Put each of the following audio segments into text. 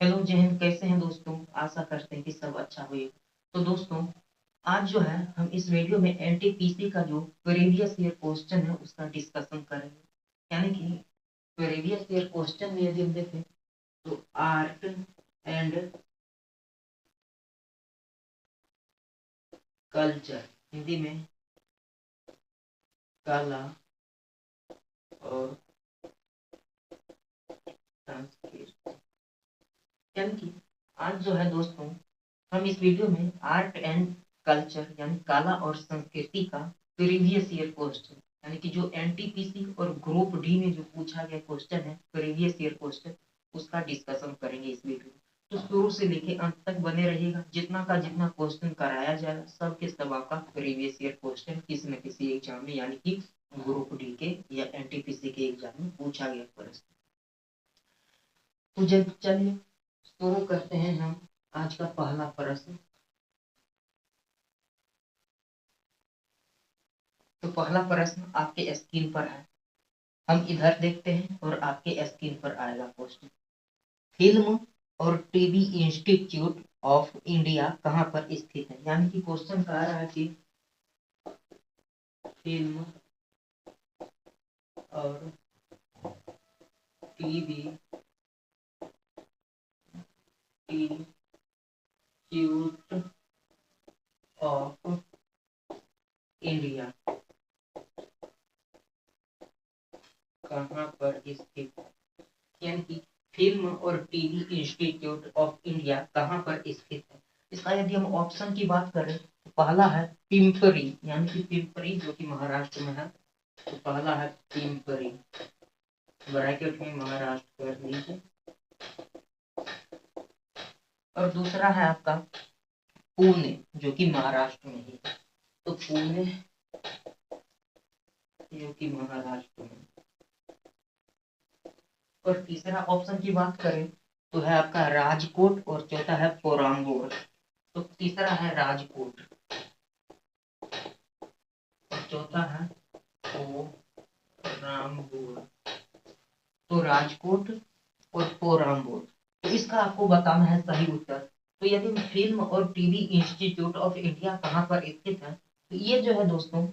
Hello जय हिंद। कैसे हैं दोस्तों? आशा करते हैं कि सब अच्छा होगा। तो दोस्तों, आज जो है हम इस वीडियो में एनटीपीसी का जो प्रीवियस ईयर क्वेश्चन है उसका डिस्कशन करेंगे। यानी कि प्रीवियस ईयर क्वेश्चन में यदि हम देखें तो आर्ट एंड कल्चर, हिंदी में कला और संस्कृति, यानी कि आज जो है दोस्तों हम इस वीडियो में आर्ट एंड कल्चर यानी कला और संस्कृति का प्रीवियस ईयर क्वेश्चन, यानी कि जो एनटीपीसी और ग्रुप डी में जो पूछा गया क्वेश्चन है प्रीवियस ईयर क्वेश्चन, उसका डिस्कशन करेंगे इस वीडियो में। तो शुरू से लेके अंत तक बने रहिएगा। जितना का जितना क्वेश्चन कराया जाएगा सब के सब आपका प्रीवियस ईयर क्वेश्चन किसी न किसी एग्जाम में, यानी कि ग्रुप डी के या एनटीपीसी के एग्जाम में पूछा गया प्रश्न। तो जब चलिए शुरू करते हैं हम आज का पहला प्रश्न। तो पहला प्रश्न आपके स्क्रीन पर है, हम इधर देखते हैं और आपके स्क्रीन पर आएगा क्वेश्चन। फिल्म और टीवी इंस्टीट्यूट ऑफ इंडिया कहाँ पर स्थित है? यानी कि क्वेश्चन कह रहा है कि फिल्म और टीवी इंस्टीट्यूट ऑफ इंडिया कहाँ पर स्थित है? यानी कि फिल्म और टीवी इंस्टीट्यूट ऑफ इंडिया कहाँ पर स्थित है? इसका यदि हम ऑप्शन की बात करें तो पहला है पिंपरी, यानी कि पिंपरी जो कि महाराष्ट्र में है। तो पहला है पिंपरी, ब्रैकेट में महाराष्ट्र कर लीजिए। और दूसरा है आपका पुणे जो कि महाराष्ट्र में ही है। तो पुणे जो कि महाराष्ट्र में। और तीसरा ऑप्शन की बात करें तो है आपका राजकोट और चौथा है पोराम्बोर। तो तीसरा है राजकोट और चौथा है पोराम्बोर। तो राजकोट और पोराम्बोर, तो इसका आपको बताना है सही उत्तर। तो यदि फिल्म और टीवी इंस्टीट्यूट ऑफ इंडिया कहाँ पर स्थित है, तो ये जो है दोस्तों,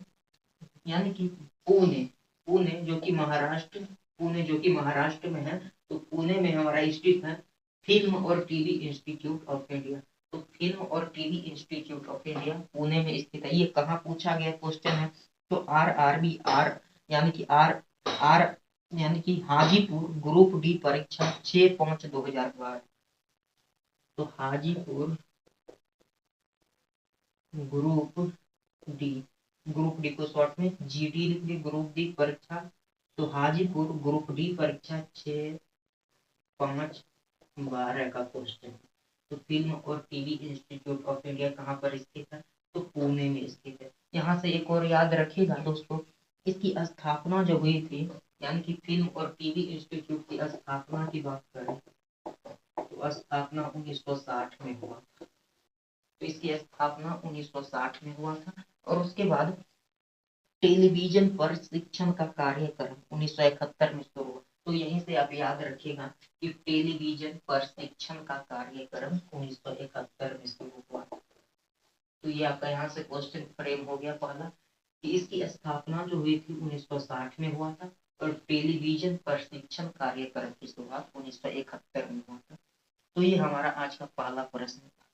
यानी कि पुणे, पुणे जो कि महाराष्ट्र, पुणे जो कि महाराष्ट्र में है। तो पुणे में हमारा स्थित है फिल्म और टीवी इंस्टीट्यूट ऑफ इंडिया। तो फिल्म और TV institute of India Pune में स्थित है। ये कहाँ पूछा गया क्वेश्चन है? तो आर यानी कि आर यानी कि हाजीपुर ग्रुप डी परीक्षा 6/5/2012। तो Hajipur group D, group D को शॉर्ट में जीडी लिख ली, ग्रुप डी परीक्षा। तो हाजीपुर ग्रुप डी परीक्षा 6/5/12 का क्वेश्चन। तो फिल्म और टीवी इंस्टीट्यूट ऑफ इंडिया कहाँ पर स्थित है? तो पुणे में स्थित है। यहाँ से एक और याद रखिएगा दोस्तों, इसकी स्थापना जो हुई थी, यानी कि फिल्म और टीवी इंस्टीट्यूट की स्थापना की बात करें तो स्थापना 1960 में हुआ। तो इसकी स्थापना 1960 में हुआ था। और उसके बाद टेलीविजन पर शिक्षण का कार्यक्रम 1971 में शुरू हुआ। तो यहीं से आप याद रखिएगा कि टेलीविजन पर शिक्षण का कार्यक्रम 1971 में शुरू हुआ। तो ये आपका यहाँ से क्वेश्चन फ्रेम हो गया पहला, कि इसकी स्थापना जो हुई थी 1960 में हुआ था और टेलीविजन पर शिक्षण कार्यक्रम की शुरुआत 1971 में हुआ था। तो ये हमारा आज का पहला प्रश्न था।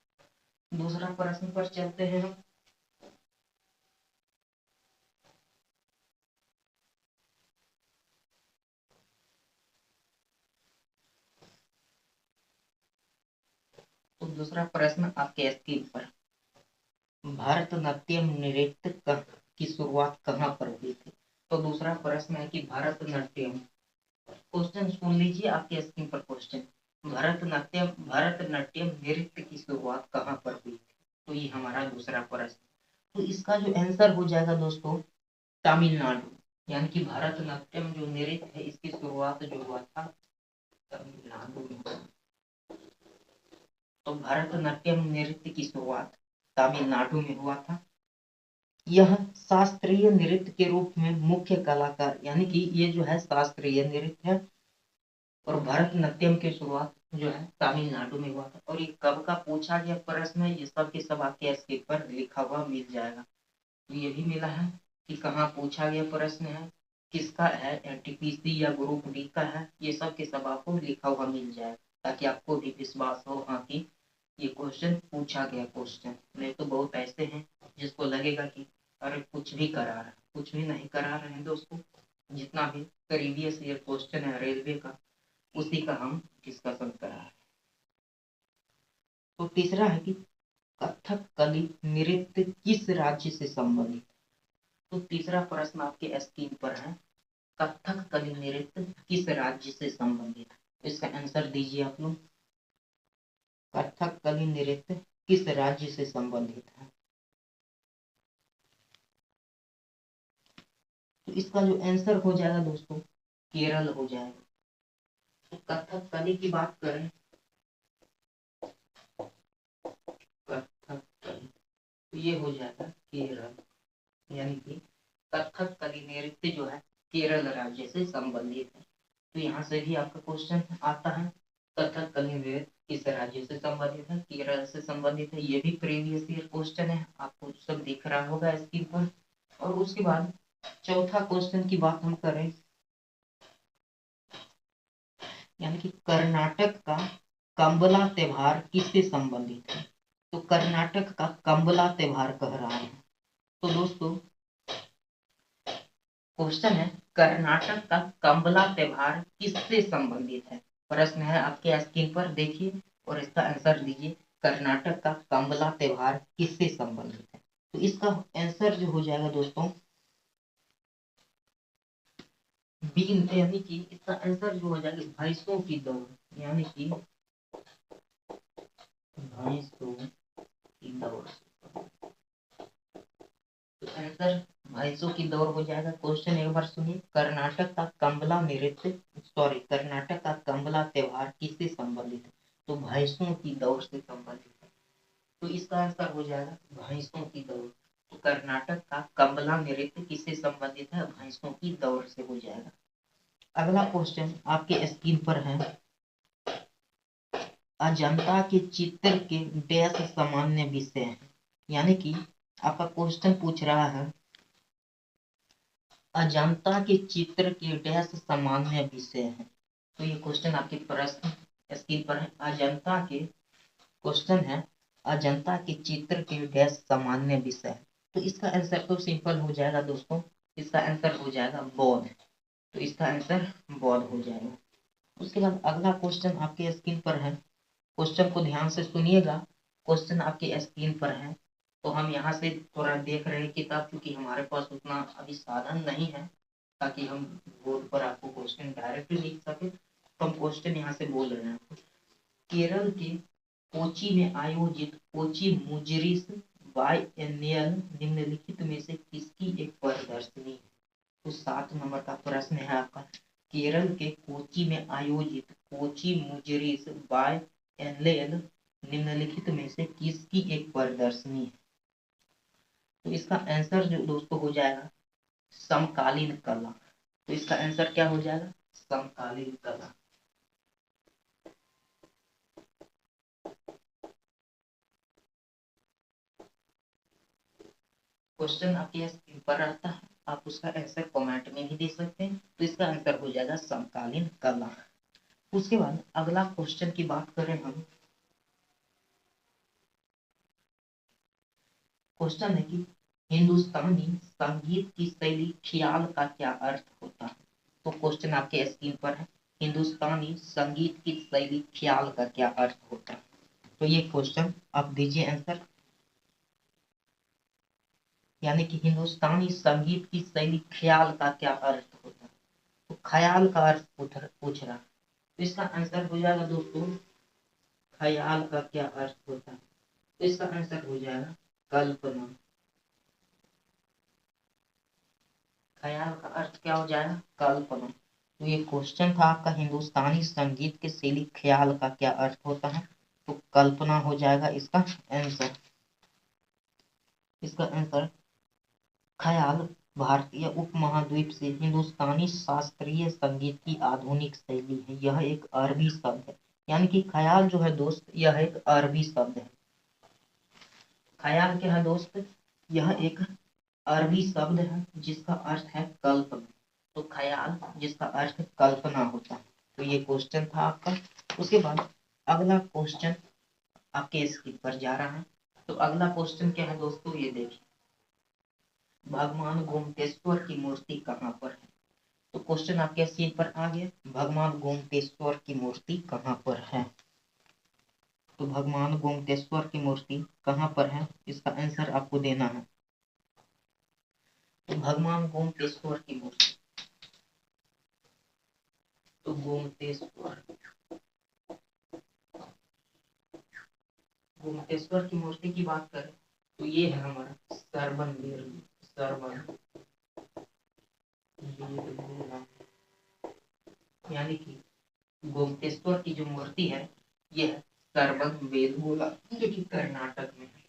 दूसरा प्रश्न पर चलते हैं हम। तो दूसरा प्रश्न आपके स्क्रीन पर, भरतनाट्यम नृत्य की शुरुआत कहाँ पर हुई थी? तो दूसरा प्रश्न है कि भरतनाट्यम, क्वेश्चन सुन लीजिए आपके स्क्रीन पर क्वेश्चन, भरतनाट्यम नृत्य की शुरुआत कहाँ पर हुई थी? तो ये हमारा दूसरा प्रश्न। तो इसका जो आंसर हो जाएगा दोस्तों तमिलनाडु, यानी कि भरतनाट्यम जो नृत्य है इसकी शुरुआत जो हुआ था तमिलनाडु में। तो भरतनाट्यम नृत्य की शुरुआत तमिलनाडु में हुआ था। यह शास्त्रीय नृत्य के रूप में मुख्य कलाकार, यानी कि ये जो है शास्त्रीय नृत्य है और भरतनाट्यम की शुरुआत जो है तमिलनाडु में हुआ था। और ये कब का पूछा गया प्रश्न है, ये सब के सब आपके स्क्रीन पर लिखा हुआ मिल जाएगा। तो ये भी मिला है कि कहाँ पूछा गया प्रश्न है, किसका है, एनटीपीसी या ग्रुप डी का है, ये सब के सब आपको लिखा हुआ मिल जाएगा, ताकि आपको भी विश्वास हो हाँ कि ये क्वेश्चन पूछा गया क्वेश्चन। नहीं तो बहुत ऐसे हैं जिसको लगेगा कि अरे कुछ भी करा रहा है, कुछ भी नहीं करा रहे हैं दोस्तों। जितना भी प्रीवियस ईयर क्वेश्चन है रेलवे का, उसी का हम डिस्कशन करा रहे हैं। तो तीसरा है कि कथकली नृत्य किस राज्य से संबंधित। तो तीसरा प्रश्न आपके स्क्रीन पर है, कथकली नृत्य किस राज्य से संबंधित है। तो इसका आंसर दीजिए आप लोग। कथकली नृत्य किस राज्य से संबंधित है। तो इसका जो आंसर हो जाएगा दोस्तों, केरल हो जाएगा। तो कथकली की बात करें, कथकली तो ये हो जाएगा केरल, यानी कि कथकली नृत्य जो है केरल राज्य से संबंधित है। तो यहाँ से भी आपका क्वेश्चन आता है, कथकली नृत्य किस राज्य से संबंधित है, केरल से संबंधित है। ये भी प्रीवियस ईयर क्वेश्चन है, आपको सब दिख रहा होगा स्क्रीन पर। और उसके बाद चौथा क्वेश्चन की बात हम करें, यानी कि कर्नाटक का कंबला त्योहार किससे संबंधित है। तो कर्नाटक का कंबला त्योहार कह रहा है। तो दोस्तों क्वेश्चन है, कर्नाटक का कंबला त्योहार किससे संबंधित है। प्रश्न है आपके स्क्रीन पर देखिए और इसका आंसर दीजिए। कर्नाटक का कंबला त्योहार किससे संबंधित है। तो इसका आंसर जो हो जाएगा दोस्तों बी, यानी कि इसका आंसर जो हो जाएगा भैंसों की दौड़, यानी कि भैंसों की दौड़। तो आंसर भैंसों की दौड़ हो जाएगा। क्वेश्चन एक बार सुनिए, कर्नाटक का कंबला नृत्य, सॉरी कर्नाटक का कंबला त्योहार किससे संबंधित है। तो भैंसों की दौड़ से संबंधित है। तो इसका आंसर हो जाएगा भैंसों की दौड़। तो कर्नाटक का कंबला नृत्य किससे संबंधित है, भैंसों की दौड़ से हो जाएगा। अगला क्वेश्चन आपके स्क्रीन पर है, अजंता के चित्र के डैश सामान्य विषय है। यानी कि आपका क्वेश्चन पूछ रहा है, अजंता के चित्र के डैश सामान्य विषय है। तो ये क्वेश्चन आपके प्रश्न स्क्रीन पर है, अजंता के क्वेश्चन है, अजंता के चित्र के डैश सामान्य विषय है। तो इसका आंसर तो सिंपल हो जाएगा दोस्तों, इसका आंसर हो जाएगा बौद्ध। तो इसका आंसर बौद्ध हो जाएगा। उसके बाद अगला क्वेश्चन आपके स्क्रीन पर है, क्वेश्चन को ध्यान से सुनिएगा। क्वेश्चन आपके स्क्रीन पर है, तो हम यहाँ से थोड़ा देख रहे हैं किताब, क्योंकि हमारे पास उतना अभी साधन नहीं है ताकि हम बोर्ड पर आपको क्वेश्चन डायरेक्ट लिख सके। तो हम क्वेश्चन यहाँ से बोल रहे हैं, केरल के कोची में आयोजित कोची मुजरिस बायएनियल निम्नलिखित में से किसकी एक प्रदर्शनी है। तो 7 नंबर का प्रश्न है आपका, केरल के कोची में आयोजित कोची मुजरिस बायएनियल निम्नलिखित में से किसकी एक प्रदर्शनी है। तो इसका आंसर जो दोस्तों हो जाएगा समकालीन कला। तो इसका आंसर क्या हो जाएगा, समकालीन कला। क्वेश्चन आपके स्क्रीन पर रहता है, आप उसका आंसर कमेंट में भी दे सकते हैं। तो इसका आंसर हो जाएगा समकालीन कला। उसके बाद अगला क्वेश्चन की बात करें हम, क्वेश्चन है कि हिंदुस्तानी संगीत की शैली ख्याल का क्या अर्थ होता है। तो क्वेश्चन आपके स्क्रीन पर है, हिंदुस्तानी संगीत की शैली ख्याल का क्या अर्थ होता है। तो ये क्वेश्चन आप दीजिए आंसर, यानी कि हिंदुस्तानी संगीत की शैली ख्याल का क्या अर्थ होता है। तो ख्याल का अर्थ पूछ रहा है। तो इसका आंसर हो जाएगा दोस्तों, ख्याल का क्या अर्थ होता है। तो इसका आंसर हो जाएगा कल्पना। ख्याल का अर्थ क्या हो जाएगा, कल्पना। तो ये क्वेश्चन था आपका, हिंदुस्तानी संगीत के शैली ख्याल का क्या अर्थ होता है। तो कल्पना हो जाएगा इसका आंसर। इसका आंसर ख्याल भारतीय उपमहाद्वीप से हिंदुस्तानी शास्त्रीय संगीत की आधुनिक शैली है। यह एक अरबी शब्द है, यानी कि ख्याल जो है दोस्त, यह एक अरबी शब्द है। ख्याल क्या है दोस्त? यह एक अरबी शब्द है जिसका अर्थ है कल्पना। तो ख्याल जिसका अर्थ कल्पना होता है। तो ये क्वेश्चन था आपका। उसके बाद अगला क्वेश्चन आपके स्क्रीन पर जा रहा है। तो अगला क्वेश्चन क्या है दोस्तों, ये देखिए, भगवान गोमतेश्वर की मूर्ति कहाँ पर है? तो क्वेश्चन आपके स्क्रीन पर आ गया, भगवान गोमतेश्वर की मूर्ति कहाँ पर है? तो भगवान गोमतेश्वर की मूर्ति कहाँ पर है, इसका आंसर आपको देना है। तो भगवान गोमतेश्वर की मूर्ति, तो गोमतेश्वर की मूर्ति की बात करें तो ये है हमारा सरबन यानी कि गोमतेश्वर की जो मूर्ति है यह सरबन वेदगोला, जो कि कर्नाटक में है।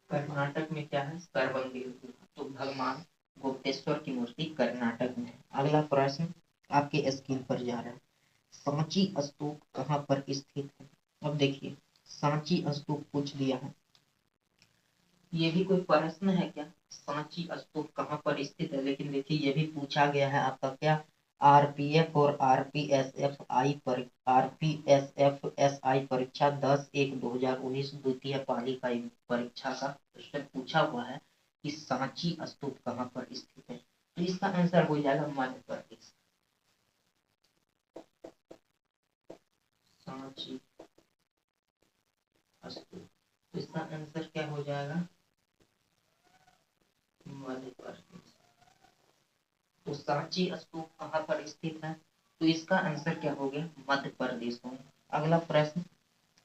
कर्नाटक में क्या है? सरबन वेदगोला। तो भगवान गोमतेश्वर की मूर्ति कर्नाटक में है। अगला प्रश्न आपके स्क्रीन पर जा रहा है, सांची स्तूप कहाँ पर स्थित है? अब देखिए, सांची स्तूप पूछ दिया है, ये भी कोई प्रश्न है क्या? सांची स्तूप कहाँ पर स्थित है? लेकिन देखिए ये भी पूछा गया है आपका क्या, आरपीएफ और आरपीएसएफआई परीक्षा 10/1/2019 द्वितीय पाली का परीक्षा का क्वेश्चन पूछा हुआ है कि सांची स्तूप कहाँ पर स्थित है। तो इसका आंसर हो जाएगा मध्य प्रदेश। सांची स्तूप, तो इसका आंसर क्या हो जाएगा? मध्य प्रदेश। तो सांची स्तूप कहाँ पर स्थित है? तो इसका आंसर क्या हो गया? मध्य प्रदेश में। अगला प्रश्न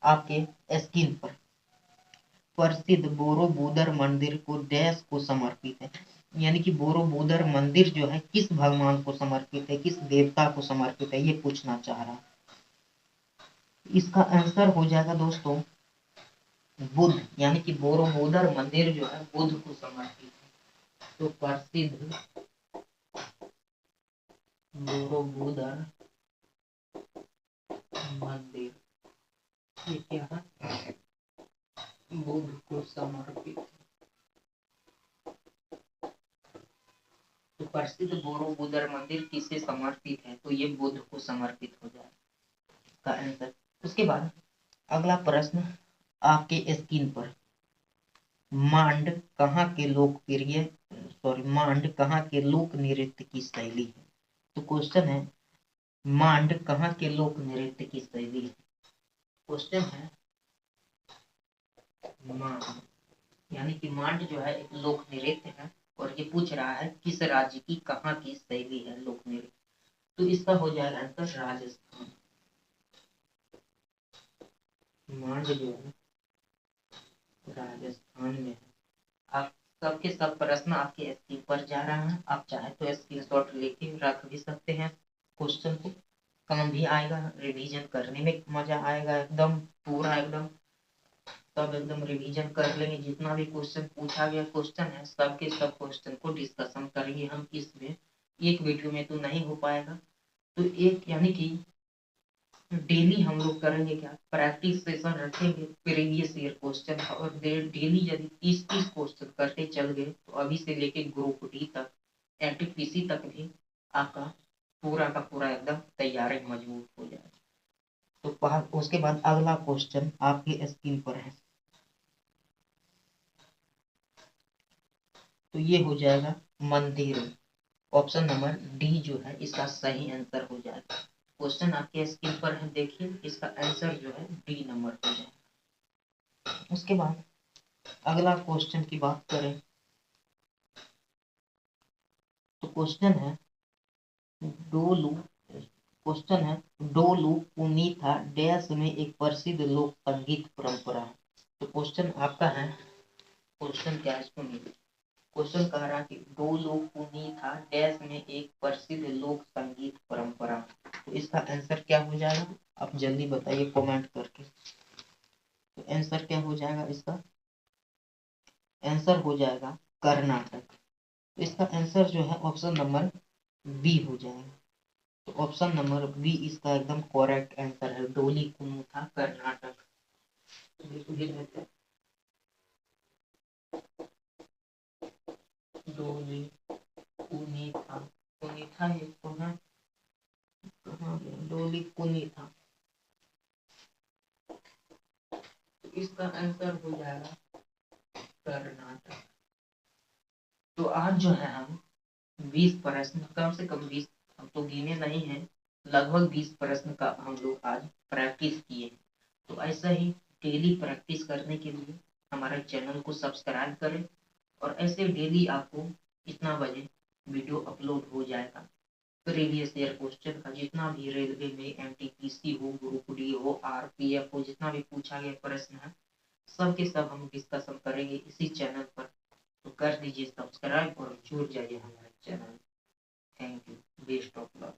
आपके स्क्रीन पर, प्रसिद्ध बोरोबुदर मंदिर को डैश को समर्पित है? यानी कि बोरोबुदर मंदिर जो है किस भगवान को समर्पित है, किस देवता को समर्पित है, ये पूछना चाह रहा है। इसका आंसर हो जाएगा दोस्तों बुद्ध, यानी कि बोरोबुदर मंदिर जो है बुद्ध को समर्पित है। तो प्रसिद्ध बोरोबुदर मंदिर ये क्या है? बुद्ध को समर्पित। तो प्रसिद्ध बोरोबुदर मंदिर किसे समर्पित है? तो ये बुद्ध को समर्पित हो जाए का आंसर। उसके बाद अगला प्रश्न आपके स्क्रीन पर, मांड कहाँ के लोकप्रिय मांड कहाँ के लोक नृत्य की शैली है? तो क्वेश्चन है, मांड कहाँ के लोक नृत्य की शैली है? क्वेश्चन है मांड, यानी कि मांड जो है एक लोक नृत्य है और ये पूछ रहा है किस राज्य की कहाँ की शैली है लोक नृत्य। तो इसका हो जाएगा आंसर राजस्थान। मांड जो है राजस्थान में है। आप सबके सब प्रश्न आपके स्क्रीन पर जा रहा है, आप चाहे तो स्क्रीनशॉट लेके रख भी सकते हैं। क्वेश्चन को काम भी आएगा, रिवीजन करने में मजा आएगा, एकदम पूरा एकदम सब एकदम रिवीजन कर लेंगे। जितना भी क्वेश्चन पूछा गया क्वेश्चन है सबके सब क्वेश्चन को डिस्कशन करेंगे हम इसमें। एक वीडियो में तो नहीं हो पाएगा, तो एक यानी कि डेली हम लोग करेंगे क्या, प्रैक्टिस सेशन रखेंगे प्रीवियस ईयर क्वेश्चन का, और डेली यदि 30-30 क्वेश्चन करते चल गए तो अभी से लेके ग्रुप डी तक, एनटीपीसी तक भी आपका पूरा का पूरा एकदम तैयारी मजबूत हो जाए। तो उसके बाद अगला क्वेश्चन आपकी स्क्रीन पर है, तो ये हो जाएगा मंदिर। ऑप्शन नंबर डी जो है इसका सही आंसर हो जाएगा। क्वेश्चन आपके स्क्रीन पर है, देखिए इसका आंसर जो है डी नंबर हो जाएगा। उसके बाद अगला क्वेश्चन की बात करें तो क्वेश्चन है डोलू, क्वेश्चन है डोलू पुनीता डैश में एक प्रसिद्ध लोक संगीत परंपरा है। तो क्वेश्चन आपका है, क्वेश्चन क्या है सुनिए, क्वेश्चन कह रहा कि डोलू पुनीता डैश में एक प्रसिद्ध लोक संगीत परंपरा। तो इसका आंसर क्या हो जाएगा, आप जल्दी बताइए कमेंट करके। तो आंसर क्या हो जाएगा, इसका आंसर हो जाएगा कर्नाटक। तो इसका आंसर जो है ऑप्शन नंबर बी हो जाएगा। तो ऑप्शन नंबर बी इसका एकदम करेक्ट आंसर है, डोली कुमुथा कर्नाटक। डोली कुनीथा, कुनीथा है तो है, कहाँ गया डोली कुनीथा। तो इसका आंसर हो जाएगा कर्नाटक। तो आज जो है हम 20 प्रश्न, कम से कम 20, हम तो गिने नहीं है, लगभग 20 प्रश्न का हम लोग आज प्रैक्टिस किए। तो ऐसा ही डेली प्रैक्टिस करने के लिए हमारे चैनल को सब्सक्राइब करें, और ऐसे डेली आपको इतना बजे वीडियो अपलोड हो जाएगा। प्रीवियस ईयर क्वेश्चन का जितना भी रेलवे में एमटीपीसी हो, ग्रुप डी हो, आरपीएफ हो, जितना भी पूछा गया प्रश्न है, सब के सब हम डिस्कशन करेंगे इसी चैनल पर। तो कर दीजिए सब्सक्राइब और जुड़ जाइए हमारे channel. Thank you, best of luck.